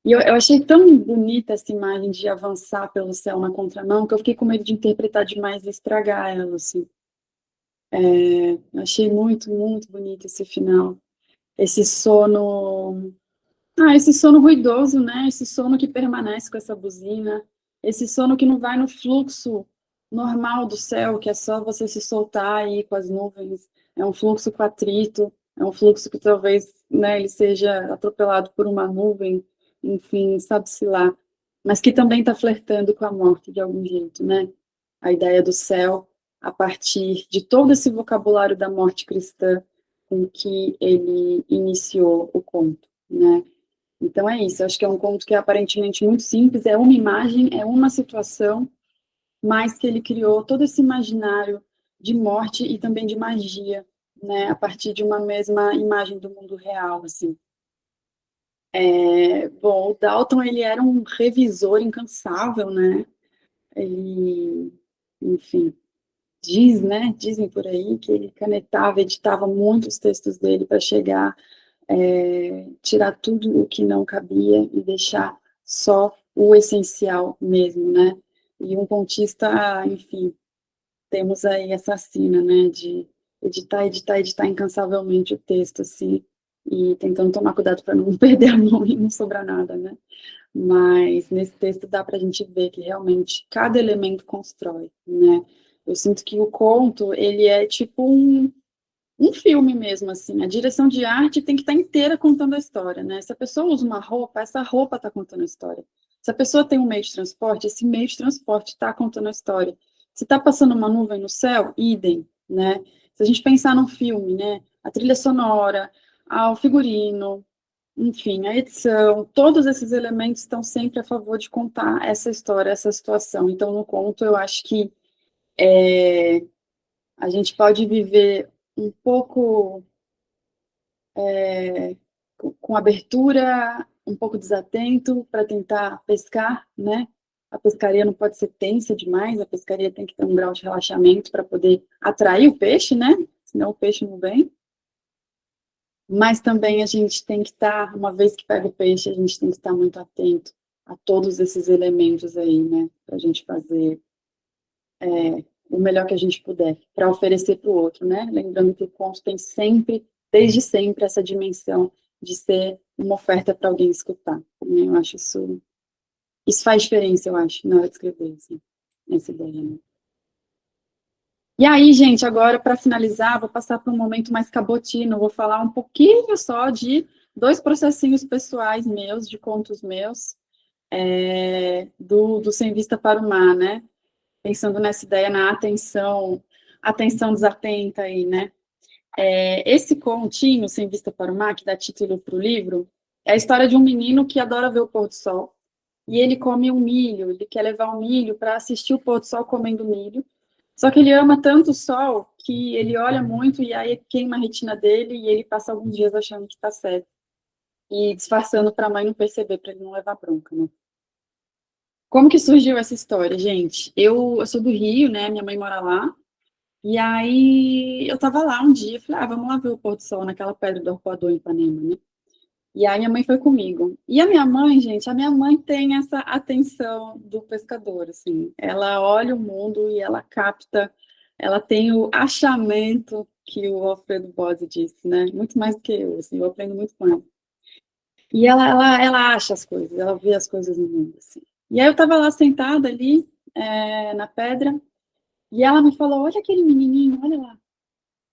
E eu achei tão bonita essa imagem de avançar pelo céu na contramão, que eu fiquei com medo de interpretar demais e estragar ela, assim. Eu achei muito, muito bonito esse final. Esse sono... esse sono ruidoso, né? Esse sono que permanece com essa buzina. Esse sono que não vai no fluxo normal do céu, que é só você se soltar aí com as nuvens. É um fluxo com atrito, é um fluxo que talvez, né, ele seja atropelado por uma nuvem, enfim, sabe-se lá. Mas que também está flertando com a morte de algum jeito, né? A ideia do céu, a partir de todo esse vocabulário da morte cristã com que ele iniciou o conto, né? Então é isso, acho que é um conto que é aparentemente muito simples, é uma imagem, é uma situação, mas que ele criou todo esse imaginário de morte e também de magia, né, a partir de uma mesma imagem do mundo real, assim. Bom, o Dalton, ele era um revisor incansável, né, ele, enfim, dizem por aí que ele canetava, editava muitos textos dele para chegar, tirar tudo o que não cabia e deixar só o essencial mesmo, né? E um contista, enfim, temos aí essa sina, né, de editar incansavelmente o texto, assim, e tentando tomar cuidado para não perder a mão e não sobrar nada, né? Mas nesse texto dá para a gente ver que realmente cada elemento constrói, né? Eu sinto que o conto, ele é tipo um filme mesmo, assim, a direção de arte tem que estar inteira contando a história, né? Se a pessoa usa uma roupa, essa roupa está contando a história. Se a pessoa tem um meio de transporte, esse meio de transporte está contando a história. Se está passando uma nuvem no céu, idem, né? Se a gente pensar num filme, né? A trilha sonora, o figurino, enfim, a edição, todos esses elementos estão sempre a favor de contar essa história, essa situação. Então, no conto, eu acho que a gente pode viver um pouco com abertura, um pouco desatento para tentar pescar, né? A pescaria não pode ser tensa demais, a pescaria tem que ter um grau de relaxamento para poder atrair o peixe, né? Senão o peixe não vem. Mas também a gente tem que estar, uma vez que pega o peixe, a gente tem que estar muito atento a todos esses elementos aí, né? Para a gente fazer o melhor que a gente puder, para oferecer para o outro, né? Lembrando que o conto tem sempre, desde sempre, essa dimensão de ser uma oferta para alguém escutar. Eu acho isso faz diferença, eu acho, na hora de escrever, assim, essa ideia, né? E aí, gente, agora, para finalizar, vou passar para um momento mais cabotino, vou falar um pouquinho só de 2 processinhos pessoais meus, de contos meus, do Sem Vista para o Mar, né? Pensando nessa ideia, na atenção desatenta aí, né? Esse continho, Sem Vista para o Mar, que dá título para o livro, é a história de um menino que adora ver o pôr do sol, e ele come um milho, ele quer levar um milho para assistir o pôr do sol comendo milho, só que ele ama tanto o sol que ele olha muito e aí queima a retina dele e ele passa alguns dias achando que está cego, e disfarçando para a mãe não perceber, para ele não levar bronca, né? Como que surgiu essa história, gente? Eu sou do Rio, né? Minha mãe mora lá. E aí eu tava lá um dia, falei, vamos lá ver o pôr do sol naquela pedra do Arpoador em Ipanema, né? E aí minha mãe foi comigo. E a minha mãe, gente, a minha mãe tem essa atenção do pescador, assim. Ela olha o mundo e ela capta, ela tem o achamento que o Alfredo Bozzi disse, né? Muito mais do que eu, assim, eu aprendo muito com ela. E ela acha as coisas, ela vê as coisas no mundo, assim. E aí eu tava lá sentada ali, na pedra, e ela me falou, olha aquele menininho, olha lá.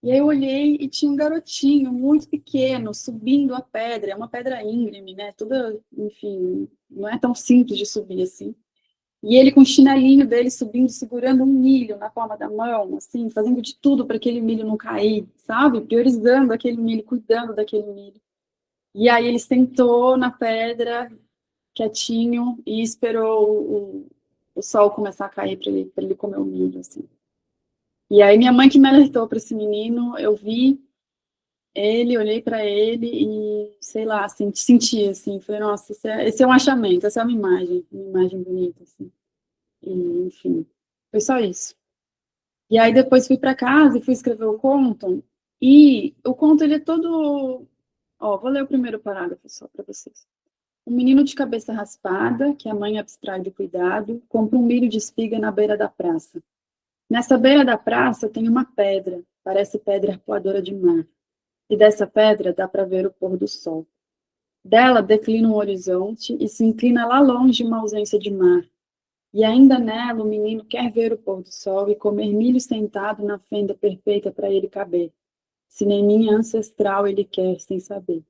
E aí eu olhei e tinha um garotinho muito pequeno subindo a pedra, é uma pedra íngreme, né? Toda, enfim, não é tão simples de subir assim. E ele com o chinelinho dele subindo, segurando um milho na palma da mão, assim, fazendo de tudo para aquele milho não cair, sabe? Priorizando aquele milho, cuidando daquele milho. E aí ele sentou na pedra, quietinho, e esperou o sol começar a cair para ele comer o milho, assim. E aí minha mãe que me alertou para esse menino, eu vi ele, olhei para ele e, sei lá, assim, senti, assim, falei, nossa, esse é um achamento, essa é uma imagem bonita, assim. E, enfim, foi só isso. E aí depois fui para casa e fui escrever o conto, e o conto, ele é todo... Ó, vou ler o primeiro parágrafo só para vocês. Um menino de cabeça raspada, que a mãe abstrai do cuidado, compra um milho de espiga na beira da praça. Nessa beira da praça tem uma pedra, parece pedra arpoadora de mar. E dessa pedra dá para ver o pôr do sol. Dela declina um horizonte e se inclina lá longe uma ausência de mar. E ainda nela o menino quer ver o pôr do sol e comer milho sentado na fenda perfeita para ele caber. Se nem minha ancestral ele quer, sem saber.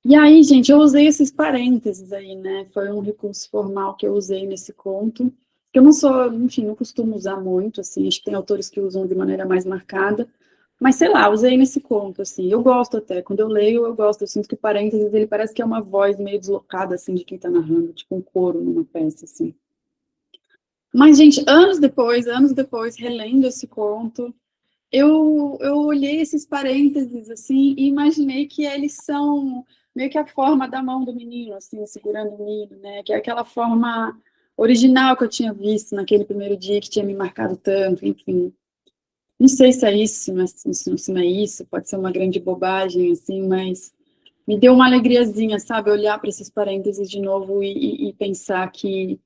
E aí, gente, eu usei esses parênteses aí, né? Foi um recurso formal que eu usei nesse conto, que eu não sou, enfim, não costumo usar muito, assim, acho que tem autores que usam de maneira mais marcada, mas sei lá, usei nesse conto, assim, eu gosto até, quando eu leio, eu gosto, eu sinto que o parênteses, ele parece que é uma voz meio deslocada, assim, de quem tá narrando, tipo um coro numa peça, assim. Mas, gente, anos depois, relendo esse conto, eu olhei esses parênteses, assim, e imaginei que eles são meio que a forma da mão do menino, assim, segurando o milho, né? Que é aquela forma original que eu tinha visto naquele primeiro dia que tinha me marcado tanto, enfim. Não sei se é isso, mas se não é isso, pode ser uma grande bobagem, assim, mas me deu uma alegriazinha, sabe? Olhar para esses parênteses de novo e pensar que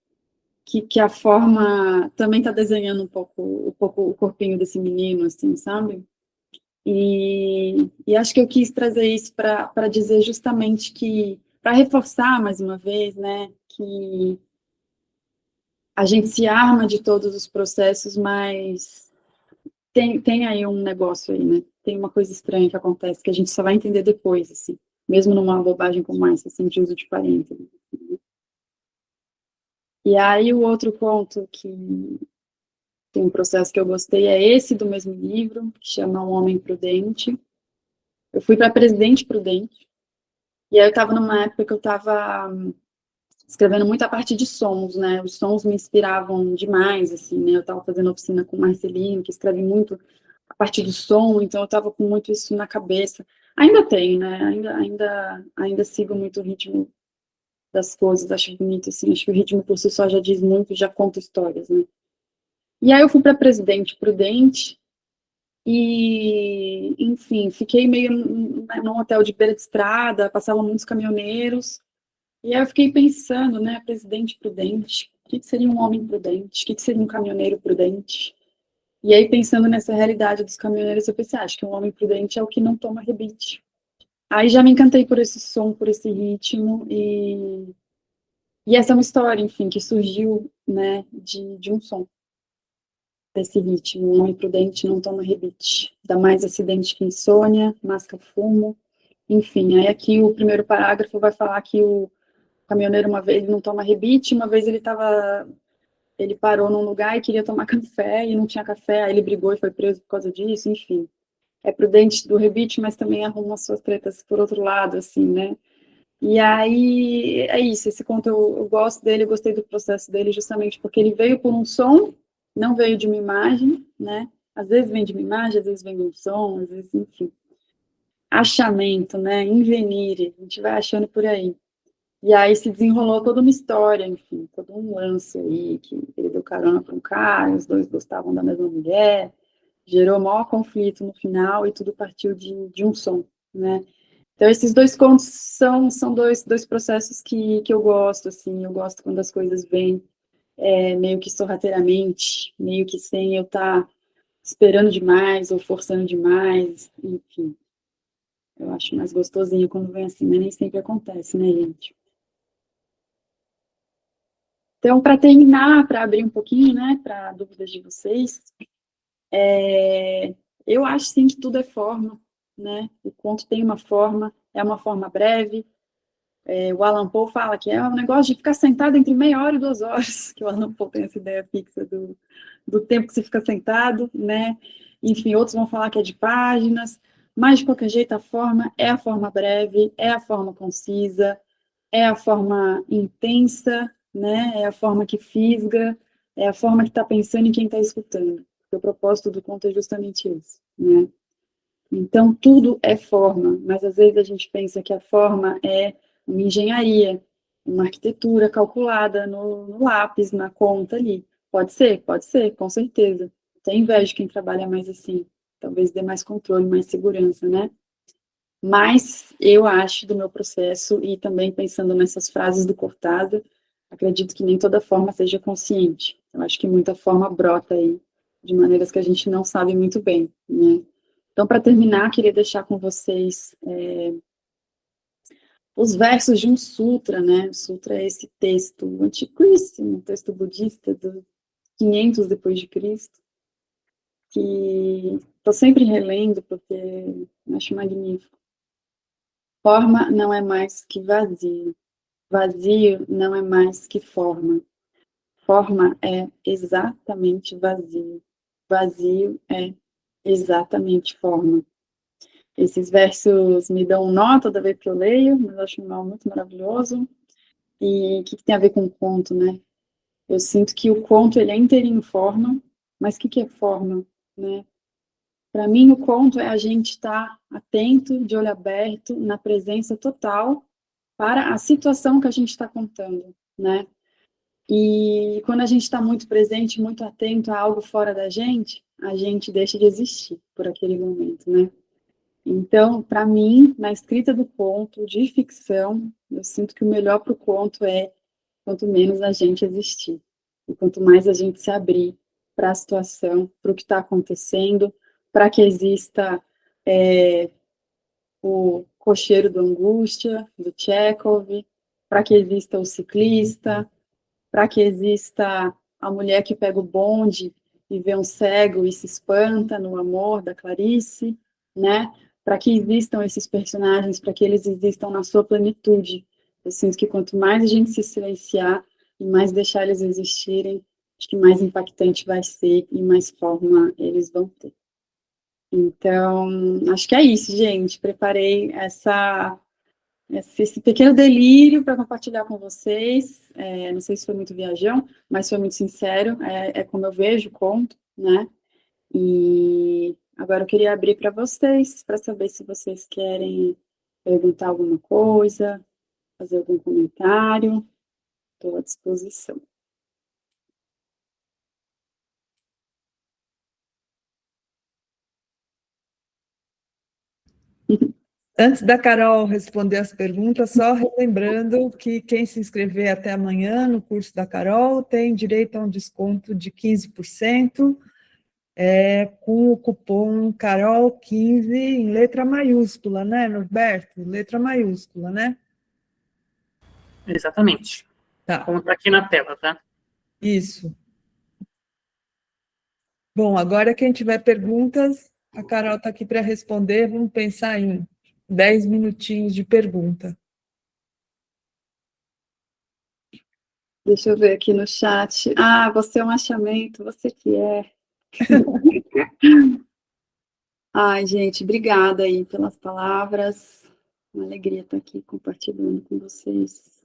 a forma também está desenhando um pouco o corpinho desse menino, assim, sabe? E acho que eu quis trazer isso para dizer justamente que, para reforçar mais uma vez, né, que a gente se arma de todos os processos, mas tem aí um negócio aí, né? Tem uma coisa estranha que acontece que a gente só vai entender depois, assim, mesmo numa bobagem como essa, assim, de uso de parênteses. E aí o outro ponto que tem um processo que eu gostei é esse do mesmo livro, que chama Um Homem Prudente. Eu fui para Presidente Prudente, e aí eu estava numa época que eu estava escrevendo muita parte de sons, né? Os sons me inspiravam demais, assim, né? Eu estava fazendo oficina com o Marcelino, que escreve muito a partir do som, então eu estava com muito isso na cabeça. Ainda tenho, né? Ainda sigo muito o ritmo das coisas, acho bonito, assim, acho que o ritmo por si só já diz muito, já conta histórias, né? E aí eu fui para Presidente Prudente e, enfim, fiquei meio num hotel de beira de estrada, passavam muitos caminhoneiros, e aí eu fiquei pensando, né, Presidente Prudente, o que seria um homem prudente? O que seria um caminhoneiro prudente? E aí, pensando nessa realidade dos caminhoneiros, eu pensei, acho que um homem prudente é o que não toma rebite. Aí já me encantei por esse som, por esse ritmo, e essa é uma história, enfim, que surgiu, né, de um som, desse ritmo. Um homem prudente não toma rebite. Dá mais acidente que insônia, masca fumo, enfim. Aí aqui o primeiro parágrafo vai falar que o caminhoneiro uma vez não toma rebite, uma vez ele parou num lugar e queria tomar café e não tinha café, aí ele brigou e foi preso por causa disso, enfim. É prudente do rebite, mas também arruma suas tretas por outro lado, assim, né? E aí, é isso, esse conto eu gosto dele, eu gostei do processo dele justamente porque ele veio por um som, não veio de uma imagem, né? Às vezes vem de uma imagem, às vezes vem de um som, às vezes, enfim. Achamento, né? Invenire, a gente vai achando por aí. E aí se desenrolou toda uma história, enfim, todo um lance aí, que ele deu carona para um cara, os dois gostavam da mesma mulher, gerou maior conflito no final e tudo partiu de um som, né? Então esses dois contos são dois processos que eu gosto, assim, eu gosto quando as coisas vêm meio que sorrateiramente, meio que sem eu estar esperando demais ou forçando demais, enfim. Eu acho mais gostosinho quando vem assim, mas nem sempre acontece, né, gente? Então, para terminar, para abrir um pouquinho, né, para dúvidas de vocês, eu acho sim que tudo é forma, né? O conto tem uma forma, é uma forma breve. O Allan Poe fala que é um negócio de ficar sentado entre meia hora e 2 horas, que o Allan Poe tem essa ideia fixa do tempo que você fica sentado, né? Enfim, outros vão falar que é de páginas, mas de qualquer jeito a forma é a forma breve, é a forma concisa, é a forma intensa, né? É a forma que fisga, é a forma que está pensando em quem está escutando. Porque o propósito do conto é justamente esse, né? Então, tudo é forma, mas às vezes a gente pensa que a forma é uma engenharia, uma arquitetura calculada no lápis, na conta ali. Pode ser, com certeza. Tem inveja de quem trabalha mais assim. Talvez dê mais controle, mais segurança, né? Mas eu acho do meu processo, e também pensando nessas frases do Cortázar, acredito que nem toda forma seja consciente. Eu acho que muita forma brota aí, de maneiras que a gente não sabe muito bem, né? Então, para terminar, queria deixar com vocês os versos de um sutra, né? O sutra é esse texto antiquíssimo, um texto budista do 500 depois de Cristo, que estou sempre relendo porque acho magnífico. Forma não é mais que vazio. Vazio não é mais que forma. Forma é exatamente vazio. Vazio é exatamente forma. Esses versos me dão um nó toda vez que eu leio, mas eu acho um nó muito maravilhoso. E o que tem a ver com o conto, né? Eu sinto que o conto, ele é inteirinho forma, mas o que é forma, né? Para mim, o conto é a gente estar atento, de olho aberto, na presença total para a situação que a gente está contando, né? E quando a gente está muito presente, muito atento a algo fora da gente, a gente deixa de existir por aquele momento, né? Então, para mim, na escrita do conto, de ficção, eu sinto que o melhor para o conto é quanto menos a gente existir. E quanto mais a gente se abrir para a situação, para o que está acontecendo, para que exista o cocheiro do Angústia, do Chekhov, para que exista o ciclista, para que exista a mulher que pega o bonde e vê um cego e se espanta no amor da Clarice, né? Para que existam esses personagens, para que eles existam na sua plenitude. Eu sinto que quanto mais a gente se silenciar e mais deixar eles existirem, acho que mais impactante vai ser e mais forma eles vão ter. Então, acho que é isso, gente. Preparei esse pequeno delírio para compartilhar com vocês. Não sei se foi muito viajão, mas foi muito sincero. É como eu vejo o conto, né? E agora eu queria abrir para vocês, para saber se vocês querem perguntar alguma coisa, fazer algum comentário. Estou à disposição. Antes da Carol responder as perguntas, só relembrando que quem se inscrever até amanhã no curso da Carol tem direito a um desconto de 15%, com o cupom Carol15 em letra maiúscula, né, Norberto? Letra maiúscula, né? Exatamente. Tá. Como está aqui na tela, tá? Isso. Bom, agora quem tiver perguntas, a Carol está aqui para responder. Vamos pensar em 10 minutinhos de pergunta. Deixa eu ver aqui no chat. Ah, você é um achamento, você que é. Ai, gente, obrigada aí pelas palavras. Uma alegria estar aqui compartilhando com vocês.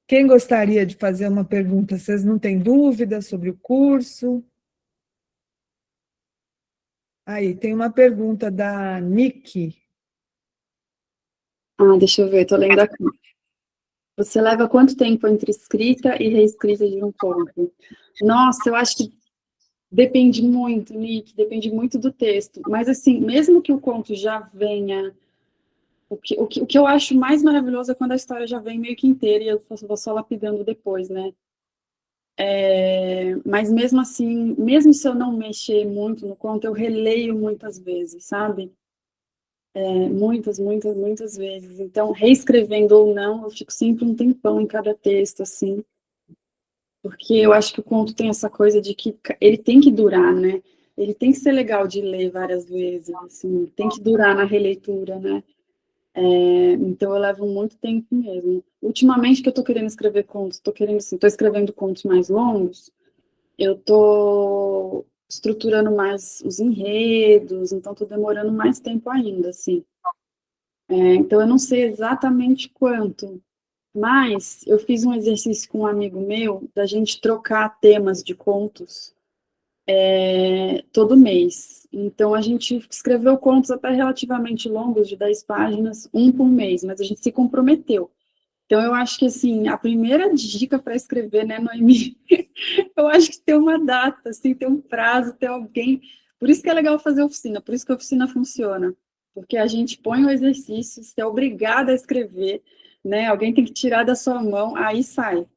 Quem gostaria de fazer uma pergunta? Vocês não têm dúvida sobre o curso? Aí, tem uma pergunta da Nick. Ah, deixa eu ver, estou lendo aqui. Você leva quanto tempo entre escrita e reescrita de um conto? Nossa, eu acho que depende muito, Nick, depende muito do texto. Mas, assim, mesmo que o conto já venha... O que eu acho mais maravilhoso é quando a história já vem meio que inteira e eu vou só lapidando depois, né? Mas mesmo assim, mesmo se eu não mexer muito no conto, eu releio muitas vezes, sabe? Muitas vezes. Então, reescrevendo ou não, eu fico sempre um tempão em cada texto, assim, porque eu acho que o conto tem essa coisa de que ele tem que durar, né? Ele tem que ser legal de ler várias vezes, assim, tem que durar na releitura, né? Então, eu levo muito tempo mesmo. Ultimamente, que eu tô querendo escrever contos, tô escrevendo contos mais longos, eu tô estruturando mais os enredos, então tô demorando mais tempo ainda, assim. Então, eu não sei exatamente quanto, mas eu fiz um exercício com um amigo meu, da gente trocar temas de contos todo mês. Então, a gente escreveu contos até relativamente longos, de 10 páginas, um por mês, mas a gente se comprometeu. Então, eu acho que, assim, a primeira dica para escrever, né, Noemi, eu acho que ter uma data, assim, ter um prazo, ter alguém. Por isso que é legal fazer oficina, por isso que a oficina funciona. porque a gente põe o exercício, você é obrigada a escrever, né? Alguém tem que tirar da sua mão, aí sai,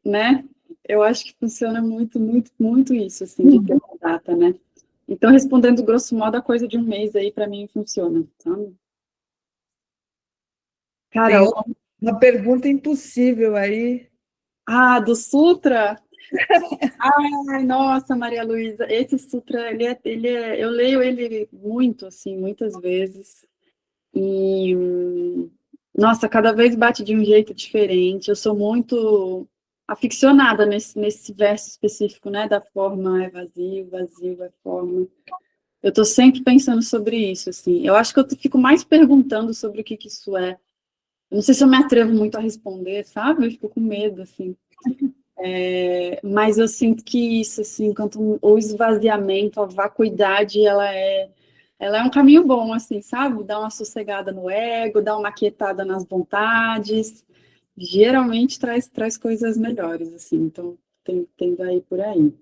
né? Eu acho que funciona muito, muito, muito isso, assim, de ter uma data, né? Então, respondendo grosso modo, a coisa de um mês aí, para mim, funciona, sabe? Tem Carol, uma pergunta impossível aí. do Sutra? Ai, nossa, Maria Luísa, esse Sutra, eu leio ele muito, assim, muitas vezes, e, nossa, cada vez bate de um jeito diferente, eu sou muito aficionada nesse verso específico, né, da forma é vazio, vazio é forma. Eu tô sempre pensando sobre isso, assim, eu acho que eu fico mais perguntando sobre o que isso é. Eu não sei se eu me atrevo muito a responder, sabe? Eu fico com medo, assim. Mas eu sinto que isso, assim, quanto o esvaziamento, a vacuidade, ela é um caminho bom, assim, sabe? Dá uma sossegada no ego, dá uma aquietada nas vontades, geralmente traz coisas melhores, assim, então tendo aí por aí.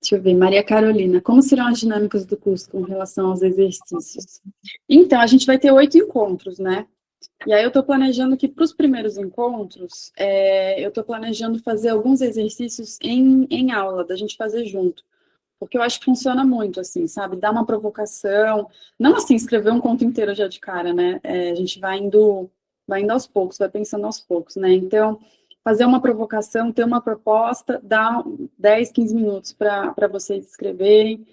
Deixa eu ver, Maria Carolina, como serão as dinâmicas do curso com relação aos exercícios? Então, a gente vai ter 8 encontros, né? E aí eu estou planejando que para os primeiros encontros, eu estou planejando fazer alguns exercícios em aula, da gente fazer junto. Porque eu acho que funciona muito, assim, sabe? Dá uma provocação. Não assim, escrever um conto inteiro já de cara, né? A gente vai indo aos poucos, vai pensando aos poucos, né? Então, fazer uma provocação, ter uma proposta, dá 10, 15 minutos para vocês escreverem.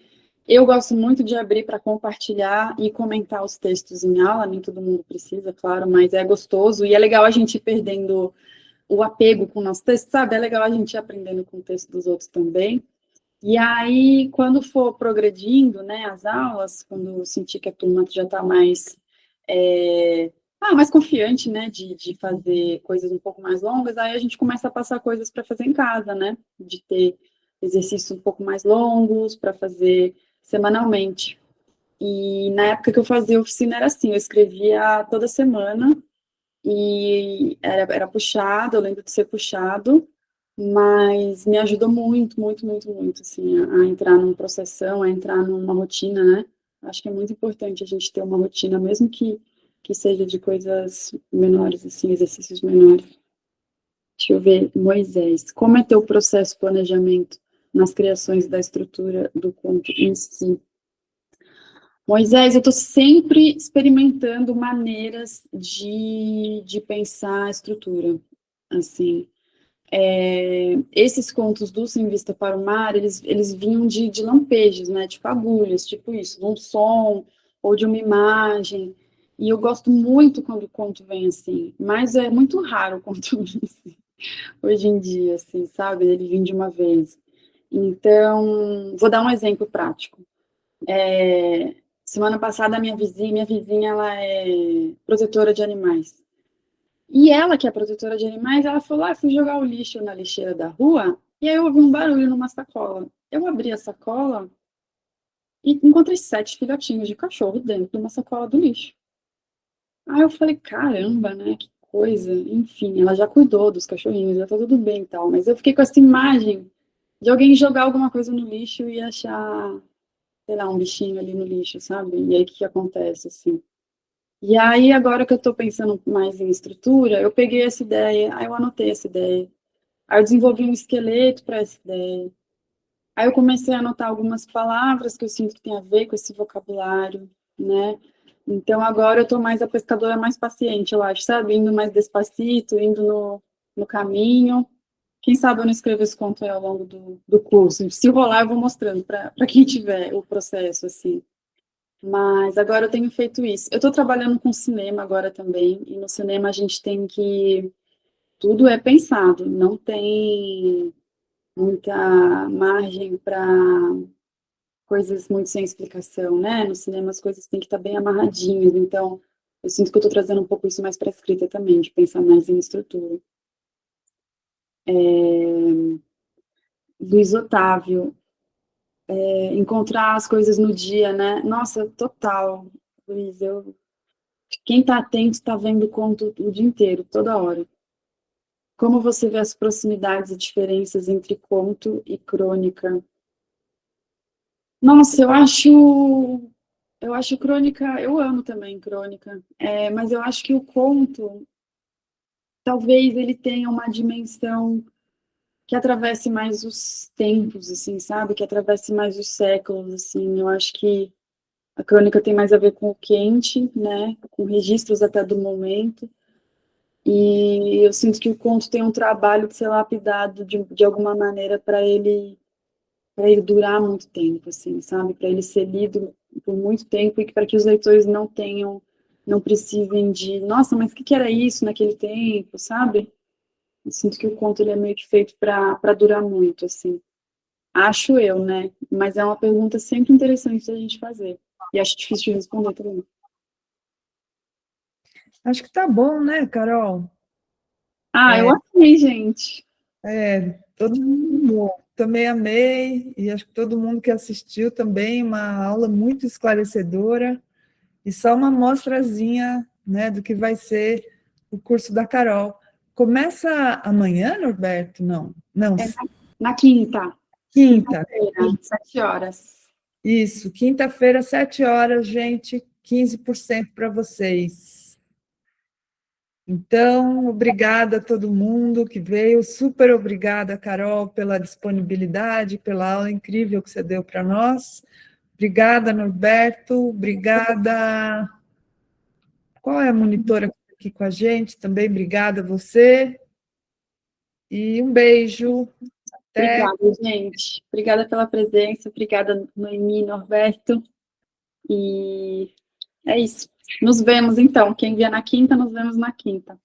Eu gosto muito de abrir para compartilhar e comentar os textos em aula, nem todo mundo precisa, claro, mas é gostoso e é legal a gente ir perdendo o apego com o nosso texto, sabe? É legal a gente ir aprendendo com o texto dos outros também. E aí, quando for progredindo, né, as aulas, quando eu sentir que a turma já está é, mais confiante, né, de fazer coisas um pouco mais longas, aí a gente começa a passar coisas para fazer em casa, né, de ter exercícios um pouco mais longos, para fazer semanalmente. E na época que eu fazia oficina era assim, eu escrevia toda semana, e era puxado, eu lembro de ser puxado, mas me ajudou muito, muito, muito, muito, assim, a entrar numa processão, a entrar numa rotina, né? Acho que é muito importante a gente ter uma rotina, mesmo que seja de coisas menores, assim, exercícios menores. Deixa eu ver, Moisés, como é teu processo de planejamento nas criações da estrutura do conto em si? Moisés, eu estou sempre experimentando maneiras de pensar a estrutura, assim. Esses contos do Sem Vista para o Mar, eles vinham de lampejos, né, de fagulhas, tipo isso, de um som ou de uma imagem, e eu gosto muito quando o conto vem assim, mas é muito raro o conto vir assim, hoje em dia, assim, sabe, ele vem de uma vez. Então, vou dar um exemplo prático. Semana passada, minha vizinha, ela é protetora de animais. E ela, que é protetora de animais, ela falou, fui jogar o lixo na lixeira da rua, e aí eu ouvi um barulho numa sacola. Eu abri a sacola e encontrei 7 filhotinhos de cachorro dentro de uma sacola do lixo. Aí eu falei, caramba, né, que coisa. Enfim, ela já cuidou dos cachorrinhos, já tá tudo bem e tal, mas eu fiquei com essa imagem de alguém jogar alguma coisa no lixo e achar, sei lá, um bichinho ali no lixo, sabe? E aí o que acontece, assim? E aí, agora que eu estou pensando mais em estrutura, eu peguei essa ideia, aí eu anotei essa ideia, aí eu desenvolvi um esqueleto para essa ideia, aí eu comecei a anotar algumas palavras que eu sinto que tem a ver com esse vocabulário, né? Então, agora eu estou mais a pescadora mais paciente, eu acho, sabe? Indo mais despacito, indo no caminho. Quem sabe eu não escrevo esse conto aí ao longo do curso. Se rolar, eu vou mostrando para quem tiver o processo, assim. Mas agora eu tenho feito isso. Eu estou trabalhando com cinema agora também, e no cinema a gente tem que. Tudo é pensado, não tem muita margem para coisas muito sem explicação, né? No cinema as coisas têm que estar bem amarradinhas, então eu sinto que eu estou trazendo um pouco isso mais para a escrita também, de pensar mais em estrutura. Luiz Otávio, encontrar as coisas no dia, né? Nossa, total, Luiz, quem está atento está vendo o conto o dia inteiro, toda hora. Como você vê as proximidades e diferenças entre conto e crônica? Nossa, eu acho Eu acho crônica, eu amo também crônica, mas eu acho que o conto, talvez ele tenha uma dimensão que atravesse mais os tempos, assim, sabe? Que atravesse mais os séculos, assim. Eu acho que a crônica tem mais a ver com o quente, né? Com registros até do momento. E eu sinto que o conto tem um trabalho de ser lapidado de alguma maneira para ele durar muito tempo, assim, sabe? Para ele ser lido por muito tempo e para que os leitores não precisem de, nossa, mas o que era isso naquele tempo, sabe? Eu sinto que o conto ele é meio que feito para durar muito, assim. Acho eu, né? Mas é uma pergunta sempre interessante da gente fazer. E acho difícil de responder também. Acho que tá bom, né, Carol? Ah, eu amei, gente. Todo mundo também amei, e acho que todo mundo que assistiu também, uma aula muito esclarecedora, e só uma amostrazinha, né, do que vai ser o curso da Carol. Começa amanhã, Norberto? Não, não, É na quinta. quinta. Quinta-feira, 7 horas. Isso, quinta-feira, 7 horas, gente, 15% para vocês. Então, obrigada a todo mundo que veio, super obrigada, Carol, pela disponibilidade, pela aula incrível que você deu para nós. Obrigada, Norberto, obrigada. Qual é a monitora que está aqui com a gente? Também obrigada a você. E um beijo. Até. Obrigada, gente. Obrigada pela presença. Obrigada, Noemi, Norberto. E é isso. Nos vemos, então. Quem vier na quinta, nos vemos na quinta.